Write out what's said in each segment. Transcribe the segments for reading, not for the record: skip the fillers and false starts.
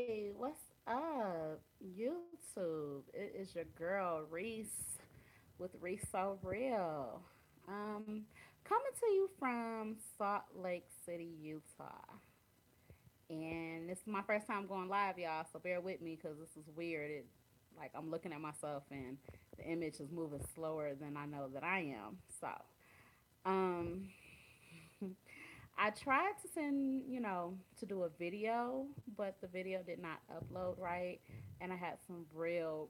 What's up, YouTube? It is your girl Reese with Reese So Real. Coming to you from Salt Lake City, Utah. And this is my first time going live, y'all, so bear with me because this is weird. Like I'm looking at myself and the image is moving slower than I know that I am. Um, I tried to send, to do a video, but the video did not upload right. And I had some real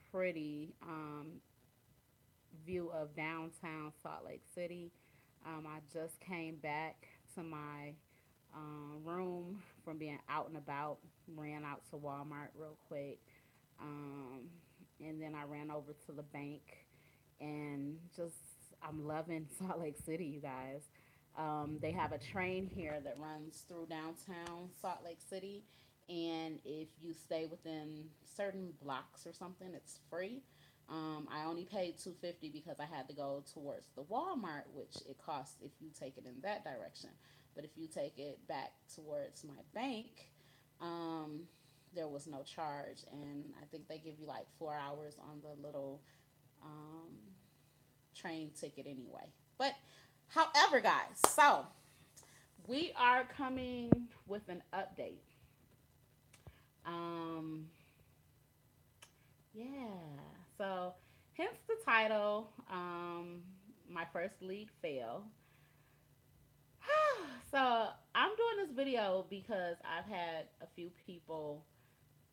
pretty view of downtown Salt Lake City. I just came back to my room from being out and about, ran out to Walmart real quick. Um, and then I ran over to the bank and just I'm loving Salt Lake City, you guys. They have a train here that runs through downtown Salt Lake City, and if you stay within certain blocks or something, it's free. I only paid $2.50 because I had to go towards the Walmart, which it costs if you take it in that direction. But if you take it back towards my bank, um, there was no charge, and I think they give you like 4 hours on the little um, train ticket anyway. But however, guys, so we are coming with an update. Um, yeah. So hence the title. My first lead fail. So I'm doing this video because I've had a few people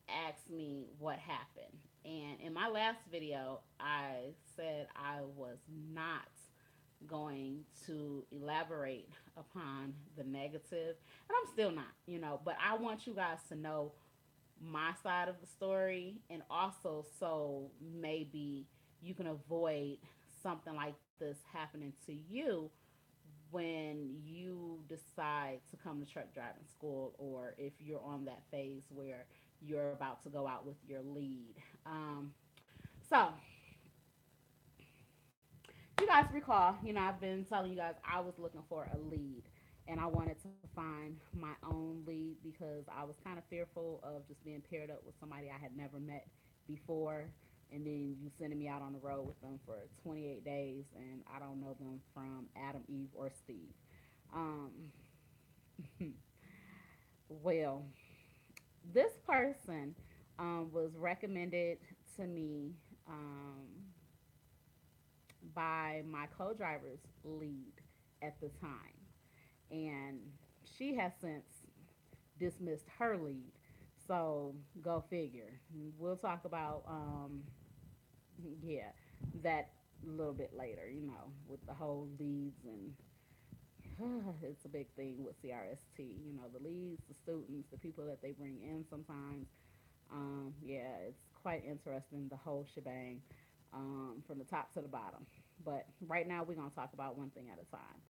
ask me what happened. And in my last video, I said I was not going to elaborate upon the negative, and I'm still not, but I want you guys to know my side of the story, and also so maybe you can avoid something like this happening to you when you decide to come to truck driving school, or if you're on that phase where you're about to go out with your lead. So you guys recall, I've been telling you guys I was looking for a lead, and I wanted to find my own lead because I was kind of fearful of just being paired up with somebody I had never met before, and then you sending me out on the road with them for 28 days, and I don't know them from Adam, Eve, or Steve. Um, well, this person was recommended to me by my co-driver's lead at the time, and she has since dismissed her lead. So go figure. We'll talk about yeah, that a little bit later. With the whole leads, and it's a big thing with CRST. The leads, the students, the people that they bring in sometimes. Yeah, it's quite interesting, the whole shebang, from the top to the bottom. But right now, we're going to talk about one thing at a time.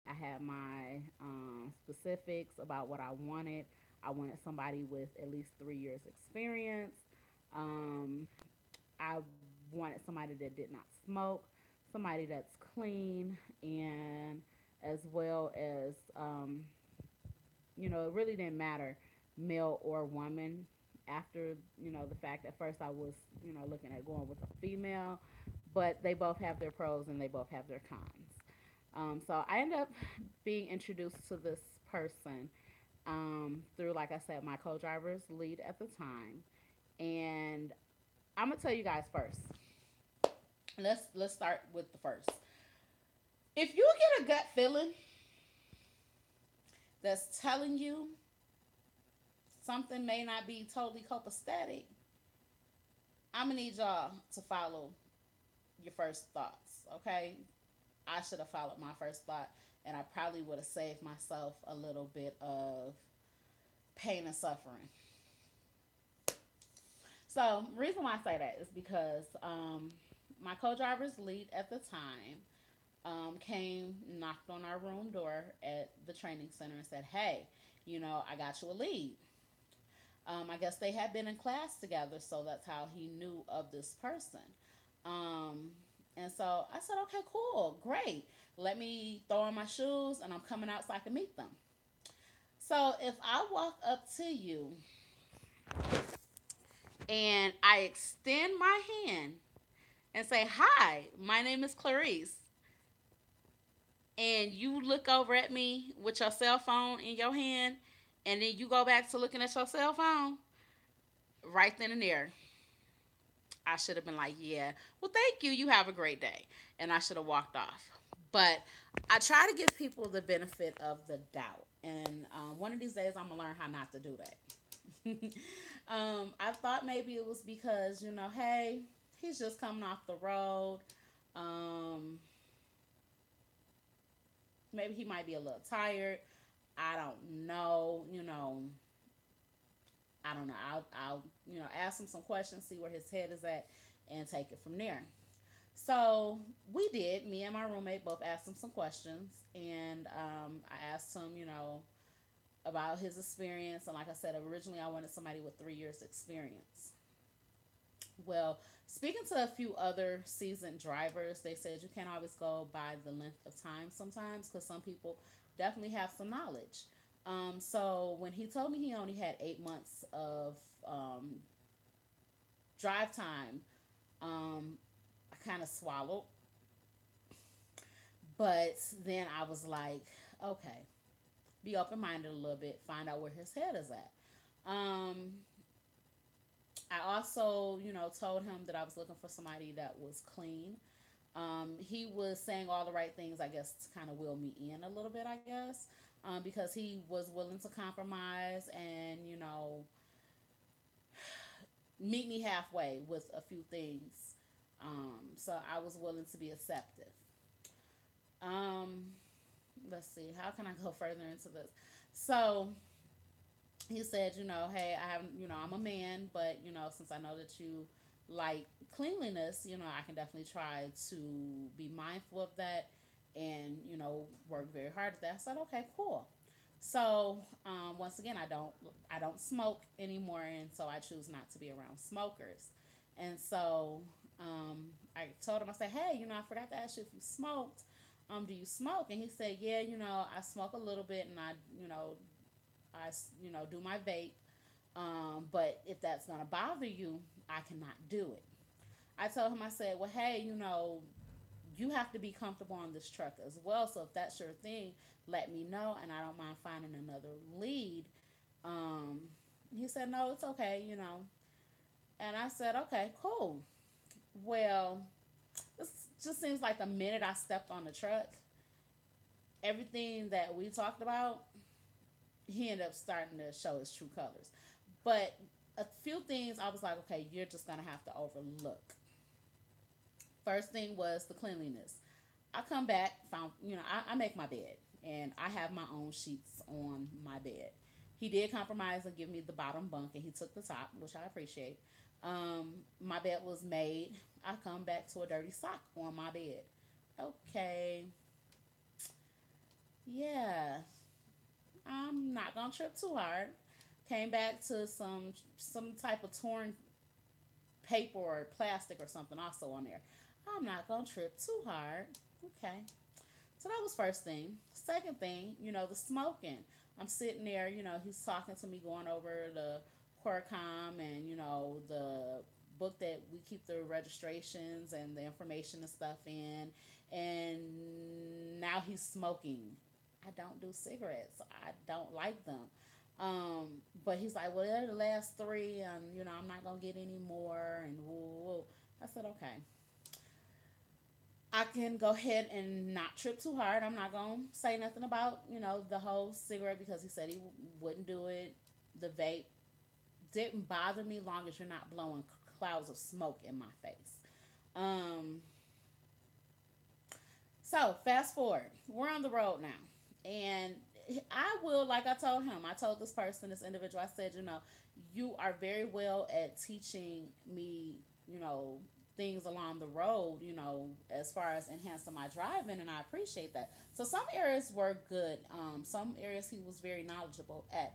I had my specifics about what I wanted. I wanted somebody with at least 3 years experience. I wanted somebody that did not smoke, somebody that's clean, and as well as, it really didn't matter, male or woman. After, the fact at first I was, looking at going with a female, but they both have their pros and they both have their cons. So I ended up being introduced to this person through, like I said, my co-driver's lead at the time. And I'm gonna tell you guys first. Let's start with the first. If you get a gut feeling that's telling you something may not be totally copacetic, I'm gonna need y'all to follow your first thoughts. Okay, I should have followed my first thought, and I probably would have saved myself a little bit of pain and suffering. So, the reason why I say that is because my co-driver's lead at the time came, knocked on our room door at the training center and said, "Hey, I got you a lead." I guess they had been in class together, so that's how he knew of this person. Um, And so I said, okay, cool, great. Let me throw on my shoes and I'm coming out so I can meet them. So if I walk up to you and I extend my hand and say, hi, my name is Clarice, and you look over at me with your cell phone in your hand, and then you go back to looking at your cell phone, right then and there, I should have been like, yeah, well, thank you. You have a great day. And I should have walked off. But I try to give people the benefit of the doubt. And one of these days, I'm going to learn how not to do that. I thought maybe it was because, hey, he's just coming off the road. Um, Maybe he might be a little tired. I don't know. I don't know. I'll ask him some questions, see where his head is at, and take it from there. So we did. Me and my roommate both asked him some questions, and I asked him, about his experience. And like I said, originally I wanted somebody with 3 years experience. Well, speaking to a few other seasoned drivers, they said you can't always go by the length of time sometimes because some people definitely have some knowledge. So when he told me he only had 8 months of um, drive time, um, I kind of swallowed. But then I was like, okay, be open minded a little bit, find out where his head is at. Um, I also, told him that I was looking for somebody that was clean. He was saying all the right things, I guess, to kind of will me in a little bit, I guess, because he was willing to compromise and, meet me halfway with a few things. So I was willing to be accepted. Um, let's see, how can I go further into this? So he said, hey, I have, I'm a man, but since I know that you like cleanliness, I can definitely try to be mindful of that and work very hard at that. I said, okay, cool. So once again, I don't smoke anymore, and so I choose not to be around smokers. And so I told him, I said, hey, I forgot to ask you if you smoked. Do you smoke? And he said, yeah, I smoke a little bit, and I do my vape. But if that's gonna bother you, I cannot do it. I told him, I said, well, hey, you have to be comfortable on this truck as well. So if that's your thing, let me know, and I don't mind finding another lead. Um, he said, no, it's okay. And I said, okay, cool. Well, this just seems like the minute I stepped on the truck, everything that we talked about, he ended up starting to show his true colors. But a few things I was like, okay, you're just gonna have to overlook. First thing was the cleanliness. I come back, found, I make my bed and I have my own sheets on my bed. He did compromise and give me the bottom bunk and he took the top, which I appreciate. My bed was made. I come back to a dirty sock on my bed. Okay, yeah, I'm not gonna trip too hard. Came back to some type of torn paper or plastic or something also on there. I'm not gonna trip too hard. Okay. So that was first thing. Second thing, the smoking. I'm sitting there, he's talking to me, going over the Quircom and, the book that we keep the registrations and the information and stuff in. And now he's smoking. I don't do cigarettes. I don't like them. But he's like, well, they're the last three, and I'm not gonna get any more. And woo, woo. I said, okay, I can go ahead and not trip too hard. I'm not gonna say nothing about the whole cigarette because he said he wouldn't do it. The vape didn't bother me long as you're not blowing clouds of smoke in my face. Um, so fast forward, we're on the road now, and I will, like I told him, I told this person, this individual, I said, you are very well at teaching me, things along the road, as far as enhancing my driving, and I appreciate that. So some areas were good. Some areas he was very knowledgeable at.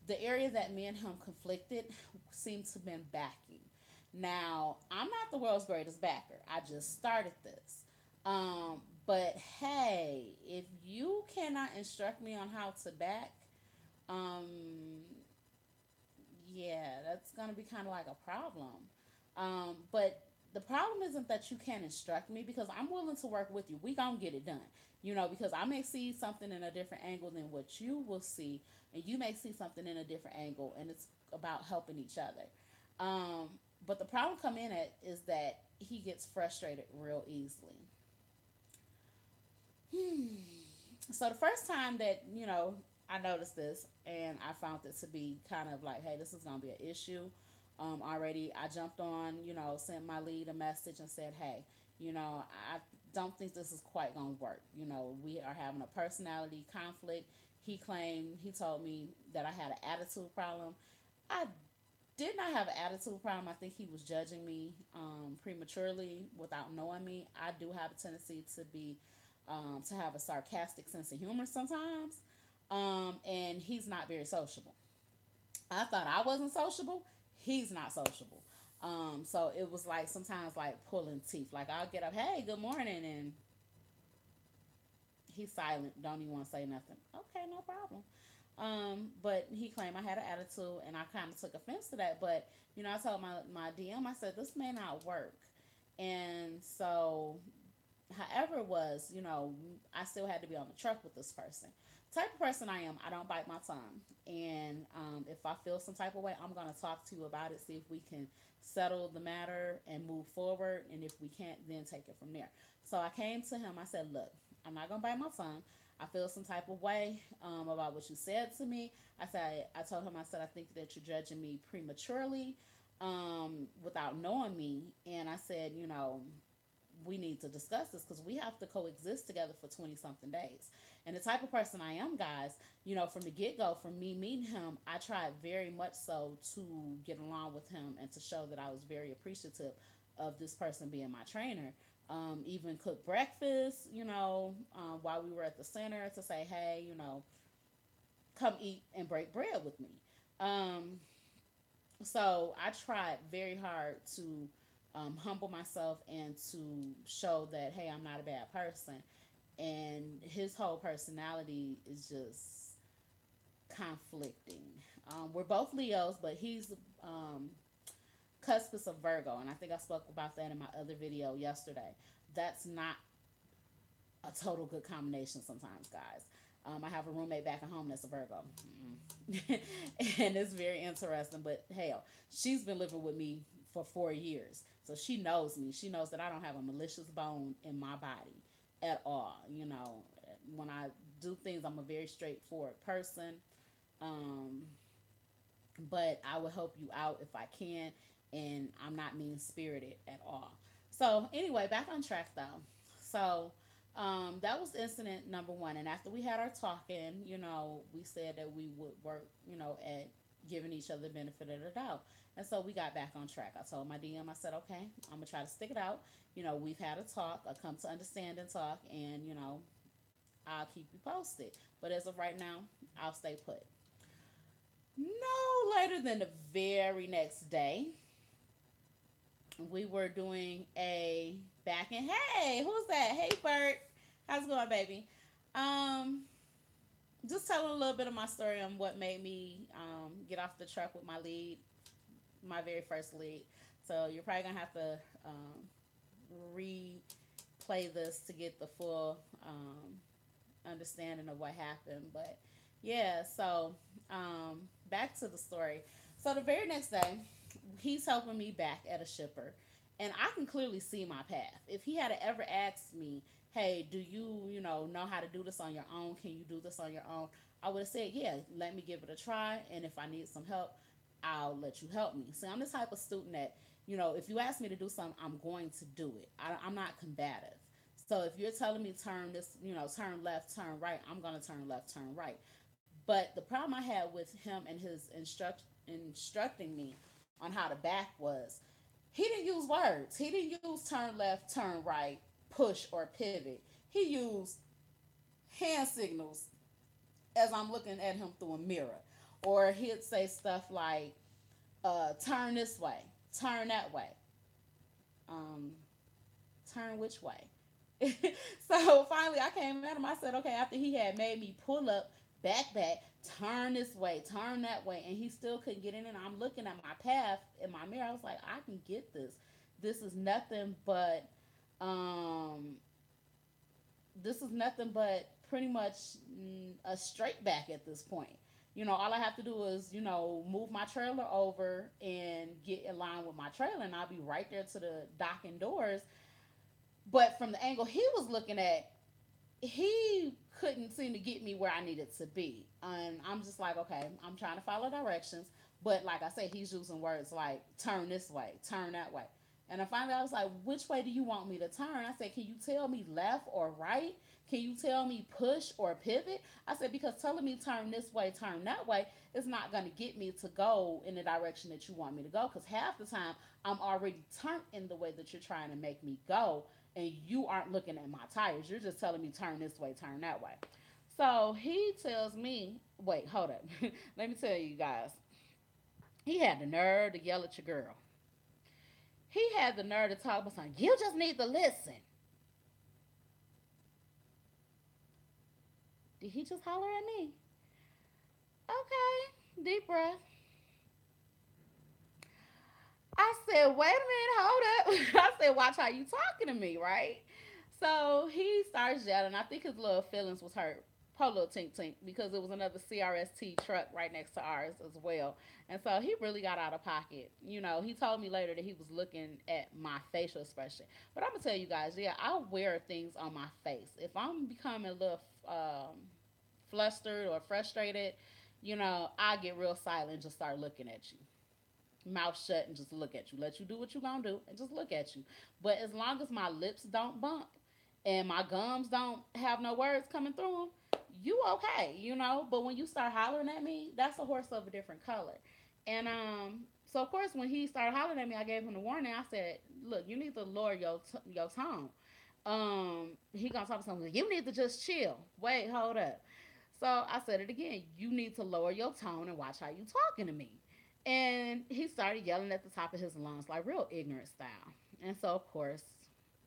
The area that me and him conflicted seemed to have been backing. Now, I'm not the world's greatest backer. I just started this. But hey, if you cannot instruct me on how to back, um, yeah, that's gonna be kind of like a problem. But the problem isn't that you can't instruct me because I'm willing to work with you. We gonna get it done, because I may see something in a different angle than what you will see, and you may see something in a different angle, and it's about helping each other. Um, but the problem come in at is that he gets frustrated real easily. So the first time that I noticed this, and I found it to be kind of like, hey, this is gonna be an issue. Already, I jumped on, sent my lead a message and said, hey, I don't think this is quite gonna work. We are having a personality conflict. He told me that I had an attitude problem. I did not have an attitude problem. I think he was judging me prematurely without knowing me. I do have a tendency to have a sarcastic sense of humor sometimes, and he's not very sociable. I thought I wasn't sociable. He's not sociable. So it was like sometimes like pulling teeth. Like I'll get up, hey, good morning, and he's silent. Don't even want to say nothing. Okay, no problem. But he claimed I had an attitude, and I kind of took offense to that. But I told my DM, I said this may not work, and so however it was, I still had to be on the truck with this person. The type of person I am, I don't bite my tongue. And if I feel some type of way, I'm going to talk to you about it, see if we can settle the matter and move forward. And if we can't, then take it from there. So I came to him. I said, look, I'm not going to bite my tongue. I feel some type of way about what you said to me. I told him, I said, I think that you're judging me prematurely without knowing me. And I said, we need to discuss this because we have to coexist together for 20 something days. And the type of person I am, guys, from the get go, from me meeting him, I tried very much so to get along with him and to show that I was very appreciative of this person being my trainer. Even cook breakfast, while we were at the center to say, hey, come eat and break bread with me. Um, so I tried very hard to humble myself and to show that, hey, I'm not a bad person. And his whole personality is just conflicting. We're both Leos, but he's cuspis of Virgo, and I think I spoke about that in my other video yesterday. That's not a total good combination sometimes, guys. I have a roommate back at home that's a Virgo. And it's very interesting. But hell, she's been living with me for 4 years. So she knows me. She knows that I don't have a malicious bone in my body at all. When I do things, I'm a very straightforward person. Um, but I will help you out if I can. And I'm not mean spirited at all. So, anyway, back on track though. So, that was incident number one. And after we had our talking, we said that we would work, at giving each other the benefit of the doubt. And so we got back on track. I told my DM, I said, okay, I'm going to try to stick it out. We've had a talk, a come to understand and talk, and, I'll keep you posted. But as of right now, I'll stay put. No later than the very next day, we were doing a back and hey, who's that? Hey Bert, how's it going, baby? Um, just telling a little bit of my story on what made me get off the truck with my lead, my very first lead. So you're probably gonna have to replay this to get the full understanding of what happened. But yeah, so back to the story. So the very next day, he's helping me back at a shipper, and I can clearly see my path. If he had ever asked me, "Hey, do you know how to do this on your own? Can you do this on your own?" I would have said, "Yeah, let me give it a try, and if I need some help, I'll let you help me." See, I'm the type of student that if you ask me to do something, I'm going to do it. I'm not combative. So if you're telling me turn this, turn left, turn right, I'm gonna turn left, turn right. But the problem I had with him and his instructing me on how to back was he didn't use words. He didn't use turn left, turn right, push, or pivot. He used hand signals as I'm looking at him through a mirror. Or he'd say stuff like, turn this way, turn that way. Um, turn which way? So finally I came at him. I said, okay, after he had made me pull up, back, turn this way, turn that way, and he still couldn't get in. And I'm looking at my path in my mirror. I was like, I can get this. This is nothing but um this is nothing but pretty much a straight back at this point. All I have to do is, move my trailer over and get in line with my trailer, and I'll be right there to the docking doors. But from the angle he was looking at, he couldn't seem to get me where I needed to be. And I'm just like, okay, I'm trying to follow directions. But like I said, he's using words like turn this way, turn that way. And then finally I was like, which way do you want me to turn? I said, can you tell me left or right? Can you tell me push or pivot? I said, because telling me turn this way, turn that way is not going to get me to go in the direction that you want me to go. Because half the time I'm already turned in the way that you're trying to make me go, and you aren't looking at my tires. You're just telling me turn this way, turn that way. So he tells me, wait, hold up. Let me tell you guys. He had the nerve to yell at your girl. He had the nerve to talk about something. You just need to listen. Did he just holler at me? Okay, deep breath. I said, wait a minute, hold up. I said, watch how you talking to me, right? So he starts yelling. I think his little feelings was hurt. Po little tink tink, because it was another CRST truck right next to ours as well. And so he really got out of pocket. He told me later that he was looking at my facial expression. But I'm gonna tell you guys, yeah, I wear things on my face. If I'm becoming a little flustered or frustrated, I get real silent and just start looking at you, mouth shut, and just look at you. Let you do what you gonna do and just look at you. But as long as my lips don't bump and my gums don't have no words coming through them, you okay. But when you start hollering at me, that's a horse of a different color. And so of course when he started hollering at me, I gave him the warning. I said, look, you need to lower your tone. He gonna talk something. You need to just chill. Wait, hold up. So I said it again. You need to lower your tone and watch how you talking to me. And he started yelling at the top of his lungs, like real ignorant style. And so, of course,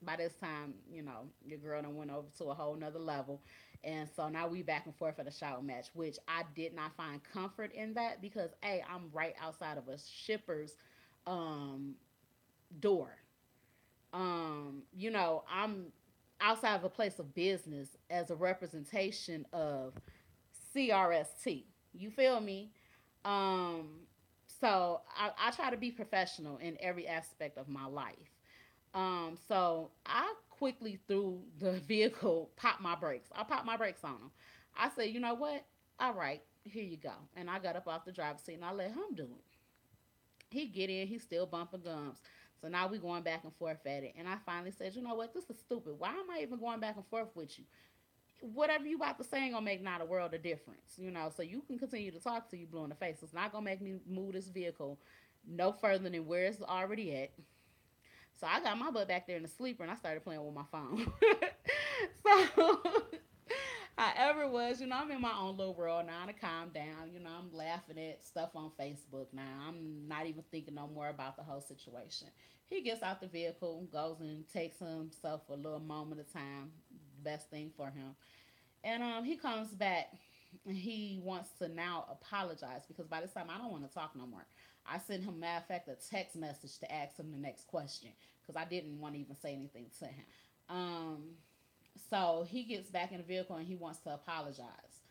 by this time, your girl done went over to a whole nother level. And so now we back and forth at a shout match, which I did not find comfort in that because, A, I'm right outside of a shipper's um, door. I'm outside of a place of business as a representation of CRST. You feel me? Um, so I try to be professional in every aspect of my life. So I quickly threw the vehicle, popped my brakes. I popped my brakes on him. I said, you know what? All right, here you go. And I got up off the driver's seat and I let him do it. He get in, he's still bumping gums. So now we going back and forth at it. And I finally said, you know what? This is stupid. Why am I even going back and forth with you? Whatever you about to say ain't gonna make not a world of difference. So you can continue to talk till you blue in the face. It's not gonna make me move this vehicle no further than where it's already at. So I got my butt back there in the sleeper and I started playing with my phone. So however it was, I'm in my own little world now to calm down. I'm laughing at stuff on Facebook now. I'm not even thinking no more about the whole situation. He gets out the vehicle, goes and takes himself a little moment of time. Best thing for him. And he comes back and he wants to now apologize because by this time I don't want to talk no more. I sent him, matter of fact, a text message to ask him the next question because I didn't want to even say anything to him. Um, so he gets back in the vehicle and he wants to apologize.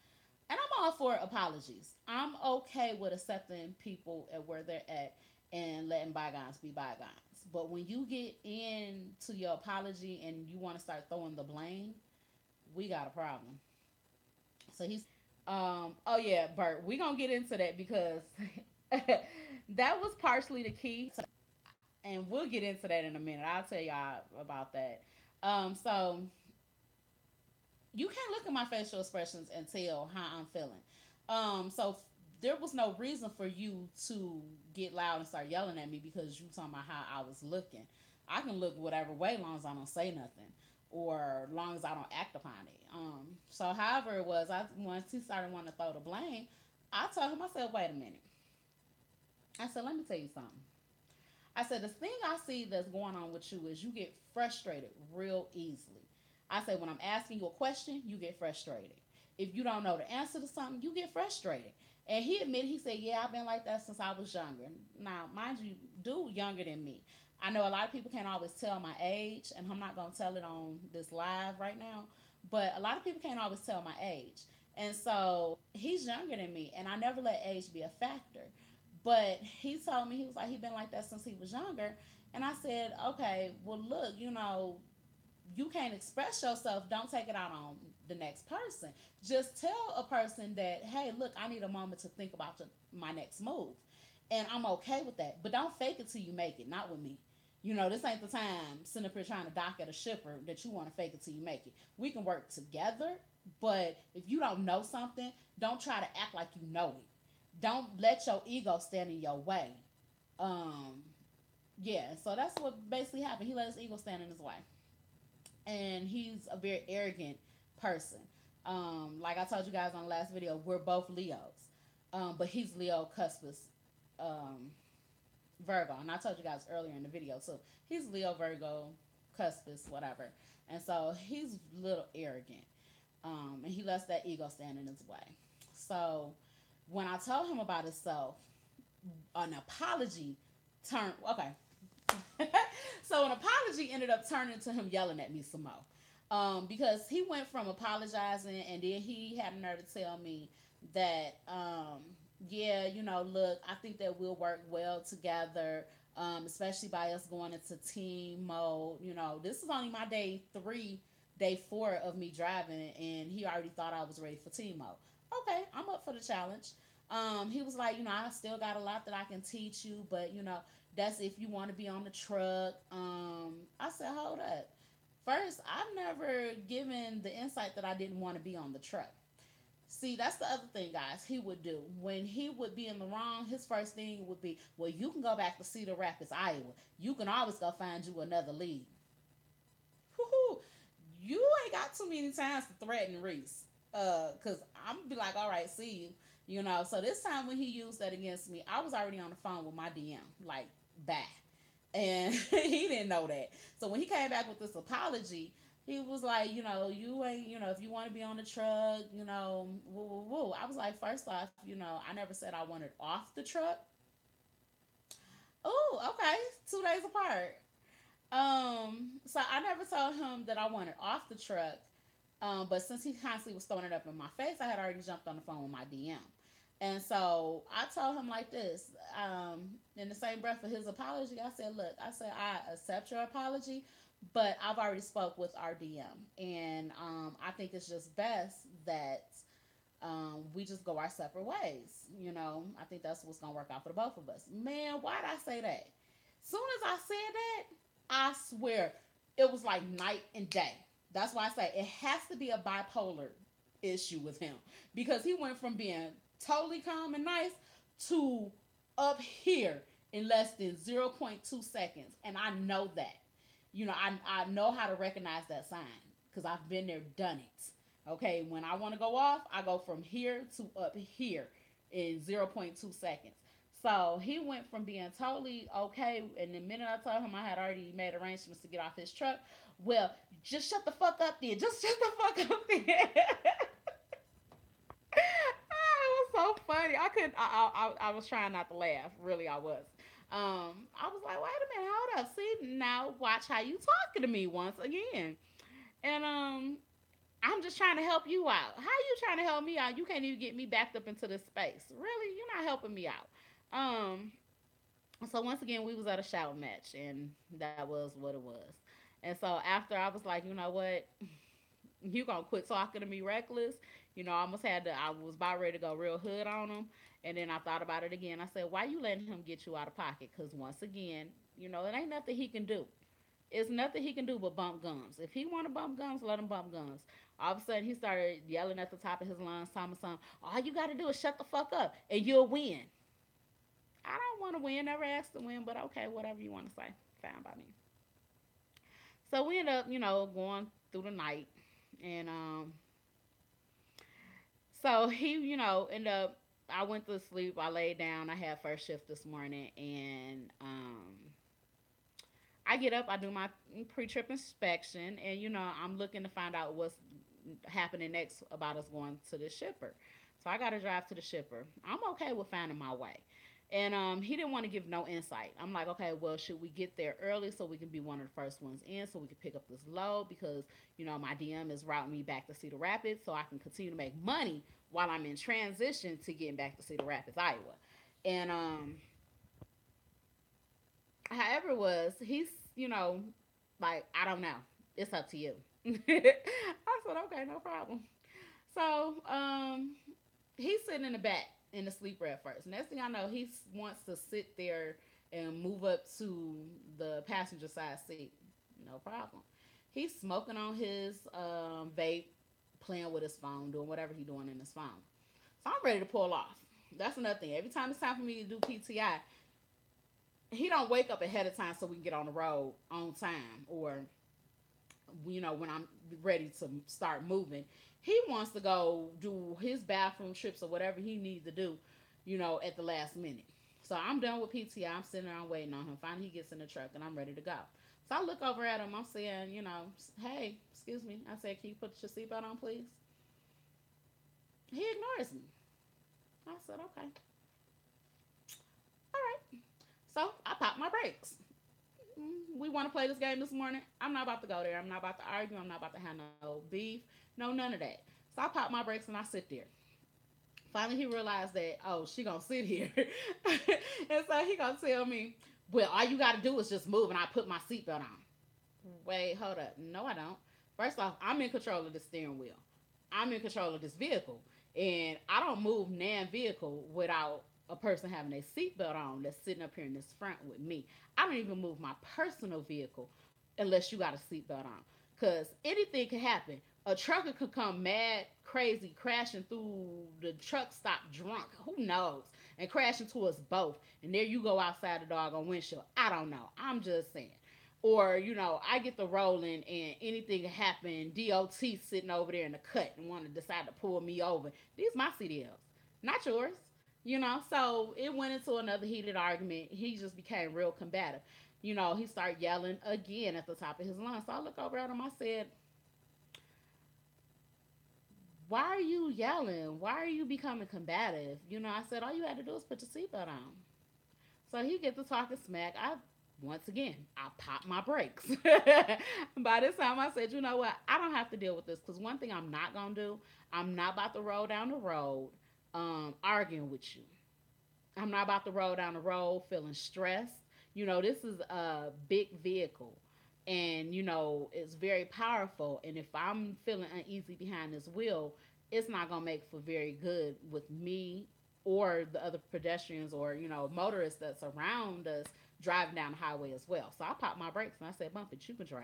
And I'm all for apologies. I'm okay with accepting people at where they're at and letting bygones be bygones. But when you get into your apology and you want to start throwing the blame, we got a problem. So he's, oh yeah, Bert, we gonna get into that because that was partially the key, and we'll get into that in a minute. I'll tell y'all about that. So you can't look at my facial expressions and tell how I'm feeling. So there was no reason for you to get loud and start yelling at me because you talking about how I was looking. I can look whatever way, as long as I don't say nothing or as long as I don't act upon it. So however it was, once he started wanting to throw the blame, I told him, I said, wait a minute. I said, let me tell you something. I said, the thing I see that's going on with you is you get frustrated real easily. I said, when I'm asking you a question, you get frustrated. If you don't know the answer to something, you get frustrated. And he admitted, he said, yeah, I've been like that since I was younger. Now, mind you, dude younger than me. I know a lot of people can't always tell my age, and I'm not going to tell it on this live right now, but a lot of people can't always tell my age. And so he's younger than me, and I never let age be a factor. But he told me, he was like, he been like that since he was younger. And I said, okay, well, look, you can't express yourself, don't take it out on the next person. Just tell a person that, hey, look, I need a moment to think about my next move. And I'm okay with that. But don't fake it till you make it, not with me. This ain't the time sitting up here trying to dock at a shipper that you want to fake it till you make it. We can work together, but if you don't know something, don't try to act like you know it. Don't let your ego stand in your way. Um, yeah, so that's what basically happened. He let his ego stand in his way, and he's a very arrogant person. Like I told you guys on the last video, we're both Leos, but he's Leo Cuspis um, Virgo, and I told you guys earlier in the video too. He's Leo Virgo Cuspis, whatever, and so he's a little arrogant, and he lets that ego stand in his way. So when I told him about himself, an apology turned okay. So an apology ended up turning to him yelling at me some more. Because he went from apologizing, and then he had a nerve to tell me that, yeah, look, I think that we'll work well together, especially by us going into team mode. This is only my day 4 of me driving, and he already thought I was ready for team mode. Okay, I'm up for the challenge. He was like, I still got a lot that I can teach you, but that's if you want to be on the truck. I said, hold up. First, I've never given the insight that I didn't want to be on the truck. See, that's the other thing, guys, he would do. When he would be in the wrong, his first thing would be, well, you can go back to Cedar Rapids, Iowa. You can always go find you another lead. Woo-hoo. You ain't got too many times to threaten Reese. Cause I'm gonna be like, all right, see you. So this time when he used that against me, I was already on the phone with my DM, like, bye. And he didn't know that. So when he came back with this apology, he was like, you ain't, if you want to be on the truck, woo, woo, woo. I was like, first off, I never said I wanted off the truck. Oh, okay. 2 days apart. So I never told him that I wanted off the truck. But since he constantly was throwing it up in my face, I had already jumped on the phone with my DM. And so I told him like this, in the same breath of his apology, I said, look, I accept your apology, but I've already spoke with our DM. And I think it's just best that we just go our separate ways. I think that's what's going to work out for the both of us. Man, why did I say that? Soon as I said that, I swear it was like night and day. That's why I say it has to be a bipolar issue with him, because he went from being totally calm and nice to up here in less than zero point 0.2 seconds. And I know that. I know how to recognize that sign because I've been there, done it. Okay, when I want to go off, I go from here to up here in zero point 0.2 seconds. So he went from being totally okay, and the minute I told him I had already made arrangements to get off his truck, well, just shut the fuck up then. Just shut the fuck up then. It was so funny. I couldn't. I was trying not to laugh. Really, I was. I was like, wait a minute, hold up. See, now watch how you talking to me once again. And I'm just trying to help you out. How you trying to help me out? You can't even get me backed up into this space. Really, you're not helping me out. Um, so once again, we was at a shout match, and that was what it was. And so after, I was like, you know what? You gonna quit talking to me reckless? I almost had to. I was about ready to go real hood on him, and then I thought about it again. I said, why you letting him get you out of pocket? Because once again, it ain't nothing he can do. It's nothing he can do but bump gums. If he want to bump gums, let him bump gums. All of a sudden, he started yelling at the top of his lungs, talking something. All you got to do is shut the fuck up, and you'll win. I don't want to win. Never asked to win, but okay, whatever you want to say, fine by me. So we end up, going through the night, and so he, ended up. I went to sleep. I laid down. I had first shift this morning, and I get up, I do my pre-trip inspection, and I'm looking to find out what's happening next about us going to the shipper. So I got to drive to the shipper. I'm okay with finding my way. And he didn't want to give no insight. I'm like, okay, well, should we get there early so we can be one of the first ones in so we can pick up this load? Because, my DM is routing me back to Cedar Rapids so I can continue to make money while I'm in transition to getting back to Cedar Rapids, Iowa. And however it was, he's, like, I don't know. It's up to you. I said, okay, no problem. So, he's sitting in the back in the sleeper at first. Next thing I know, he wants to sit there and move up to the passenger side seat. No problem. He's smoking on his vape, playing with his phone, doing whatever he's doing in his phone. So I'm ready to pull off. That's another thing. Every time it's time for me to do PTI, he don't wake up ahead of time so we can get on the road on time, or when I'm ready to start moving. He wants to go do his bathroom trips or whatever he needs to do, at the last minute. So I'm done with PTI. I'm sitting around waiting on him. Finally, he gets in the truck and I'm ready to go. So I look over at him. I'm saying, hey, excuse me. I said, can you put your seatbelt on, please? He ignores me. I said, okay. All right. So I popped my brakes. We want to play this game this morning. I'm not about to go there. I'm not about to argue. I'm not about to have no beef. No, none of that. So I pop my brakes and I sit there. Finally, he realized that, oh, she gonna sit here. And so he gonna tell me, well, all you gotta do is just move and I put my seatbelt on. Wait, hold up. No, I don't. First off, I'm in control of the steering wheel. I'm in control of this vehicle. And I don't move nan vehicle without a person having a seatbelt on that's sitting up here in this front with me. I don't even move my personal vehicle unless you got a seatbelt on. Because anything can happen. A trucker could come mad, crazy, crashing through the truck stop drunk. Who knows? And crash into us both. And there you go outside the doggone windshield. I don't know. I'm just saying. Or, I get the rolling and anything can happen. DOT sitting over there in the cut and want to decide to pull me over. These my CDLs, not yours. So it went into another heated argument. He just became real combative. He started yelling again at the top of his lungs. So I looked over at him. I said, why are you yelling? Why are you becoming combative? I said, all you had to do is put your seatbelt on. So he gets to talking smack. Once again, I popped my brakes. By this time, I said, you know what? I don't have to deal with this because one thing I'm not going to do, I'm not about to roll down the road arguing with you. I'm not about to roll down the road feeling stressed. This is a big vehicle and, it's very powerful. And if I'm feeling uneasy behind this wheel, it's not going to make for very good with me or the other pedestrians or, motorists that's around us driving down the highway as well. So I popped my brakes and I said, bump it, you can drive.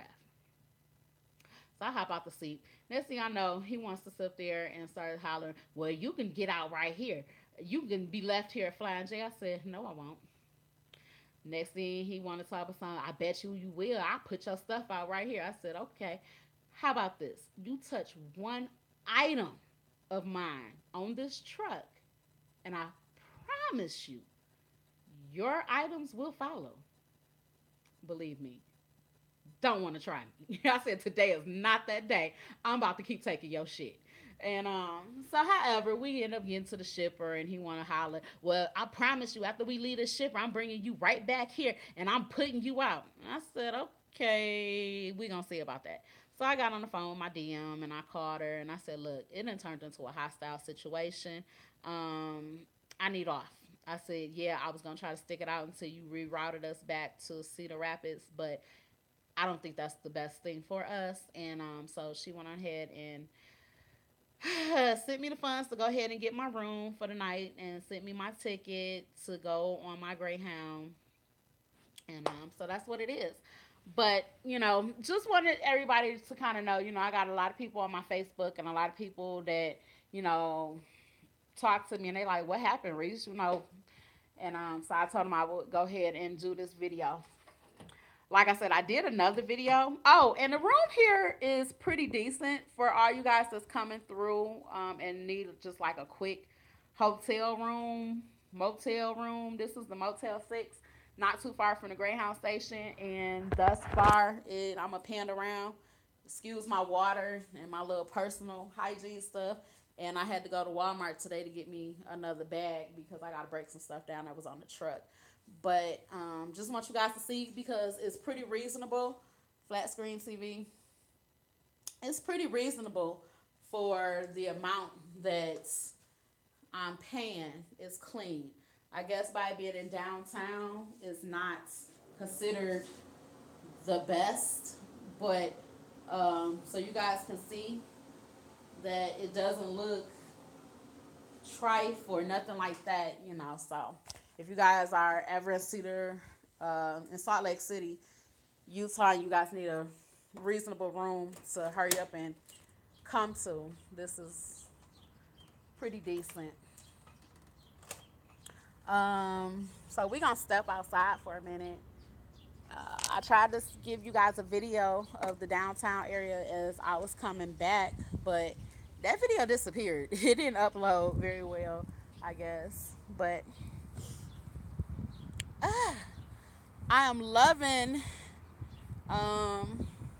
So I hop out the seat. Next thing I know, he wants to sit there and start hollering, well, you can get out right here. You can be left here at Flying J. I said, no, I won't. Next thing he wanted to talk about something, I bet you will. I'll put your stuff out right here. I said, okay. How about this? You touch one item of mine on this truck, and I promise you, your items will follow. Believe me. Don't want to try me. I said today is not that day. I'm about to keep taking your shit. And so however, we end up getting to the shipper and he wanna holler, well, I promise you after we leave the shipper, I'm bringing you right back here and I'm putting you out. And I said, okay, we gonna see about that. So I got on the phone with my DM and I called her and I said, look, it done turned into a hostile situation. Um, I need off. I said, yeah, I was gonna try to stick it out until you rerouted us back to Cedar Rapids, but I don't think that's the best thing for us. And so she went on ahead and sent me the funds to go ahead and get my room for the night and sent me my ticket to go on my Greyhound. And so that's what it is. But, just wanted everybody to kind of know, I got a lot of people on my Facebook and a lot of people that, you know, talk to me and they like, what happened, Reese? And so I told them I would go ahead and do this video. Like I said, I did another video. Oh, and the room here is pretty decent for all you guys that's coming through and need just like a quick hotel room, motel room. This is the Motel 6. not too far from the Greyhound station. And thus far, I'm going to pan around, excuse my water and my little personal hygiene stuff. And I had to go to Walmart today to get me another bag because I got to break some stuff down that was on the truck. But just want you guys to see because it's pretty reasonable. Flat screen TV. It's pretty reasonable for the amount that I'm paying. It's clean. I guess by being in downtown is not considered the best, but so you guys can see that it doesn't look trite or nothing like that, you know. So if you guys are ever in in Salt Lake City, Utah, you guys need a reasonable room to hurry up and come to. This is pretty decent. So we're gonna step outside for a minute. I tried to give you guys a video of the downtown area as I was coming back, but that video disappeared. It didn't upload very well, I guess. But I am loving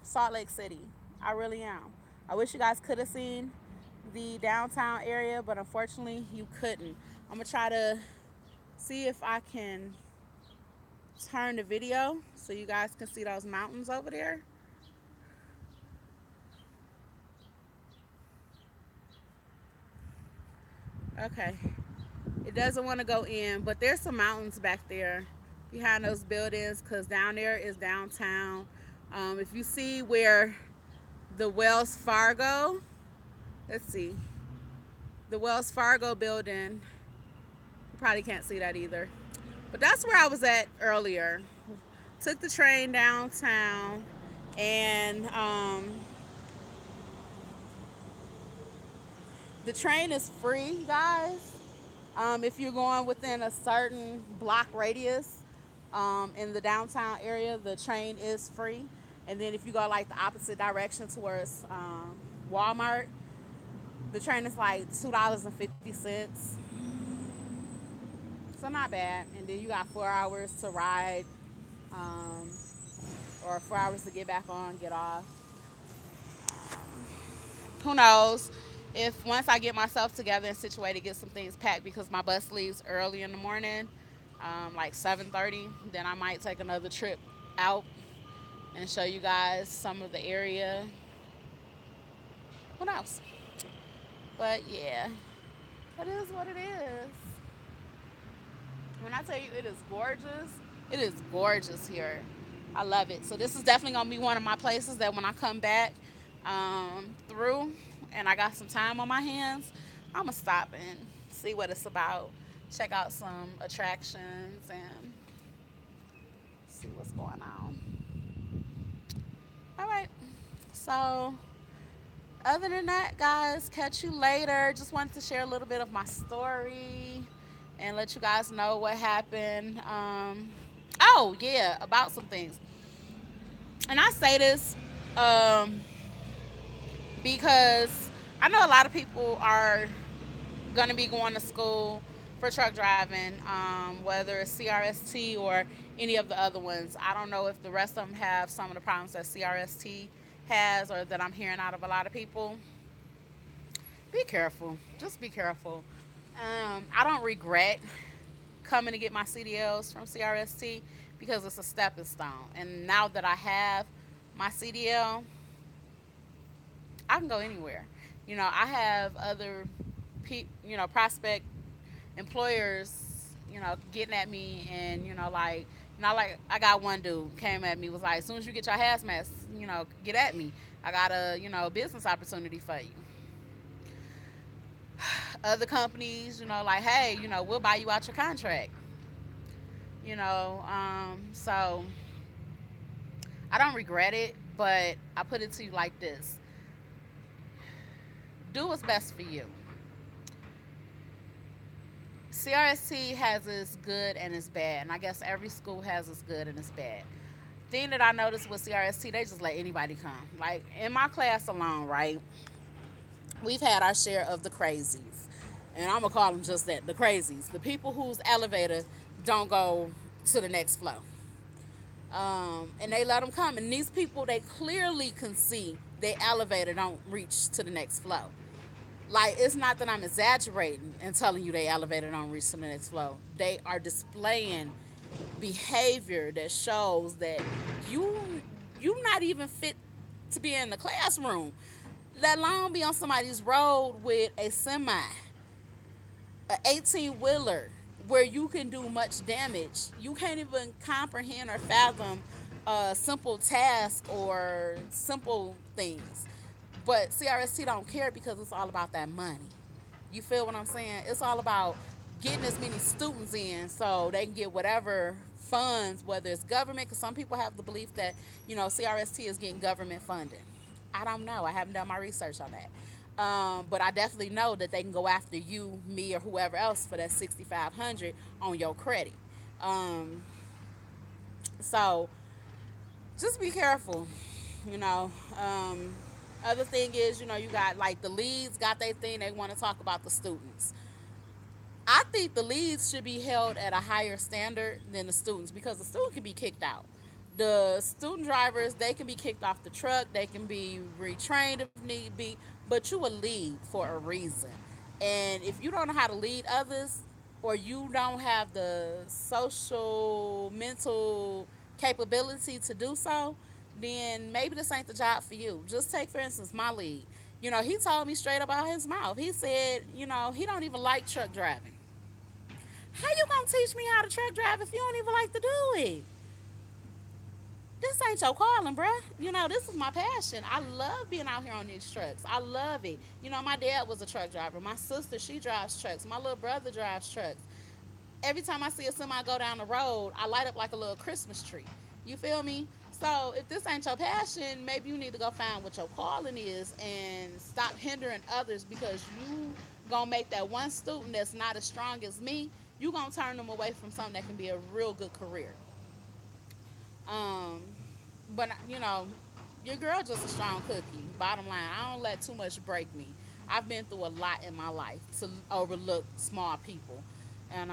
Salt Lake City. I really am. I wish you guys could have seen the downtown area, but unfortunately you couldn't. I'm gonna try to see if I can turn the video so you guys can see those mountains over there. Okay. It doesn't want to go in, but there's some mountains back there behind those buildings because down there is downtown. If you see where the Wells Fargo, let's see, the Wells Fargo building, you probably can't see that either. But that's where I was at earlier. Took the train downtown, and the train is free, guys. If you're going within a certain block radius in the downtown area, the train is free. And then if you go like the opposite direction towards Walmart, the train is like $2.50. So not bad. And then you got 4 hours to ride, or 4 hours to get back on, get off. Who knows? If once I get myself together and situated, get some things packed because my bus leaves early in the morning, like 7:30, then I might take another trip out and show you guys some of the area. Who knows? But yeah, it is what it is. When I tell you it is gorgeous here. I love it. So this is definitely gonna be one of my places that when I come back through and I got some time on my hands, I'm gonna stop and see what it's about. Check out some attractions and see what's going on. All right. So other than that, guys, catch you later. Just wanted to share a little bit of my story and let you guys know what happened. Oh yeah, about some things. And I say this because I know a lot of people are going to be going to school for truck driving, whether it's CRST or any of the other ones. I don't know if the rest of them have some of the problems that CRST has or that I'm hearing out of a lot of people. Be careful. Just be careful. I don't regret coming to get my CDLs from CRST because it's a stepping stone. And now that I have my CDL, I can go anywhere. You know, I have other prospect employers, getting at me and, not like I got one dude came at me, was like, as soon as you get your hazmat, get at me. I got a, business opportunity for you. Other companies, like, hey, we'll buy you out your contract. So I don't regret it, but I put it to you like this. Do what's best for you. CRST has its good and its bad, and I guess every school has its good and its bad. Thing that I noticed with CRST, they just let anybody come. Like in my class alone, right? We've had our share of the crazies, and I'm gonna call them just that, the crazies, the people whose elevator don't go to the next flow. And they let them come. And these people, they clearly can see their elevator don't reach to the next flow. Like, it's not that I'm exaggerating and telling you they elevator don't reach to the next flow. They are displaying behavior that shows that you not even fit to be in the classroom, let alone be on somebody's road with a semi, a 18 wheeler, where you can do much damage. You can't even comprehend or fathom a simple task or simple things. But CRST don't care because it's all about that money. You feel what I'm saying? It's all about getting as many students in so they can get whatever funds, whether it's government, because some people have the belief that, CRST is getting government funding. I don't know. I haven't done my research on that. But I definitely know that they can go after you, me, or whoever else for that 6,500 on your credit. Um, so just be careful, you know. Other thing is, you got like the leads got their thing. They want to talk about the students. I think the leads should be held at a higher standard than the students because the student can be kicked out. The student drivers, they can be kicked off the truck, they can be retrained if need be, but you a lead for a reason. And if you don't know how to lead others, or you don't have the social, mental capability to do so, then maybe this ain't the job for you. Just take, for instance, my lead. He told me straight up out his mouth. He said, he don't even like truck driving. How you gonna teach me how to truck drive if you don't even like to do it? This ain't your calling, bruh. This is my passion. I love being out here on these trucks. I love it. My dad was a truck driver. My sister, she drives trucks. My little brother drives trucks. Every time I see a semi go down the road, I light up like a little Christmas tree. You feel me? So if this ain't your passion, maybe you need to go find what your calling is and stop hindering others because you gonna make that one student that's not as strong as me, you gonna turn them away from something that can be a real good career. Um, but your girl just a strong cookie. Bottom line, I don't let too much break me. I've been through a lot in my life to overlook small people, and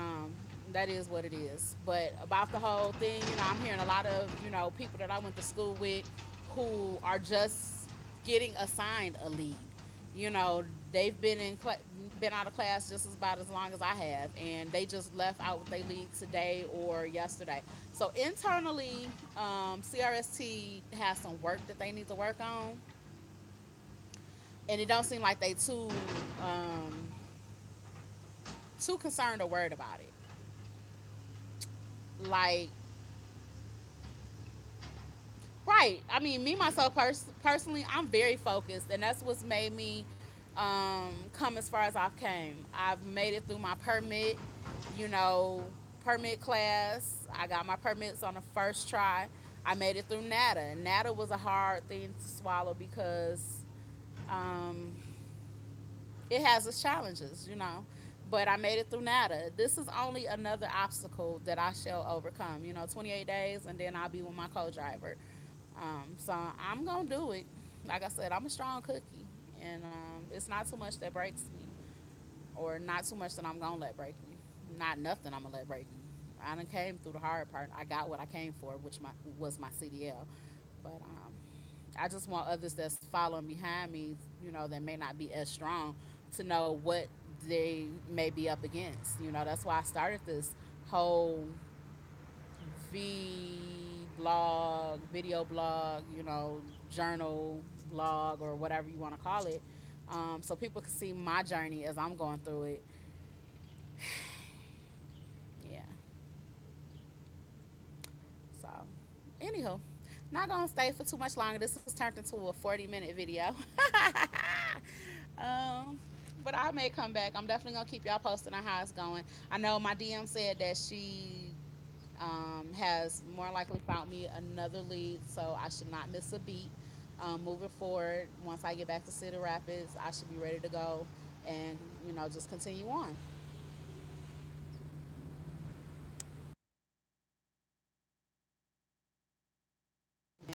that is what it is. But about the whole thing, I'm hearing a lot of people that I went to school with who are just getting assigned a lead. They've been out of class just about as long as I have, and they just left out with their lead today or yesterday. So internally, CRST has some work that they need to work on, and it don't seem like they too concerned or worried about it. Like, right? I mean, me myself personally, I'm very focused, and that's what's made me come as far as I've came. I've made it through my permit, you know, permit class. I got my permits on the first try. I made it through NADA. And NADA was a hard thing to swallow because um, it has its challenges. But I made it through NADA. This is only another obstacle that I shall overcome. 28 days, and then I'll be with my co-driver. So I'm gonna do it. Like I said, I'm a strong cookie, and it's not too much that breaks me, or not too much that I'm gonna let break me. Not nothing I'm gonna let break me. I done came through the hard part. I got what I came for, which was my CDL. But I just want others that's following behind me, that may not be as strong, to know what they may be up against. That's why I started this whole blog, video blog, journal blog, or whatever you want to call it, so people can see my journey as I'm going through it. Yeah. So, anywho, not gonna stay for too much longer. This has turned into a 40-minute video. um, but I may come back. I'm definitely gonna keep y'all posted on how it's going. I know my DM said that she has more likely found me another lead, so I should not miss a beat. Moving forward, once I get back to Cedar Rapids, I should be ready to go and just continue on.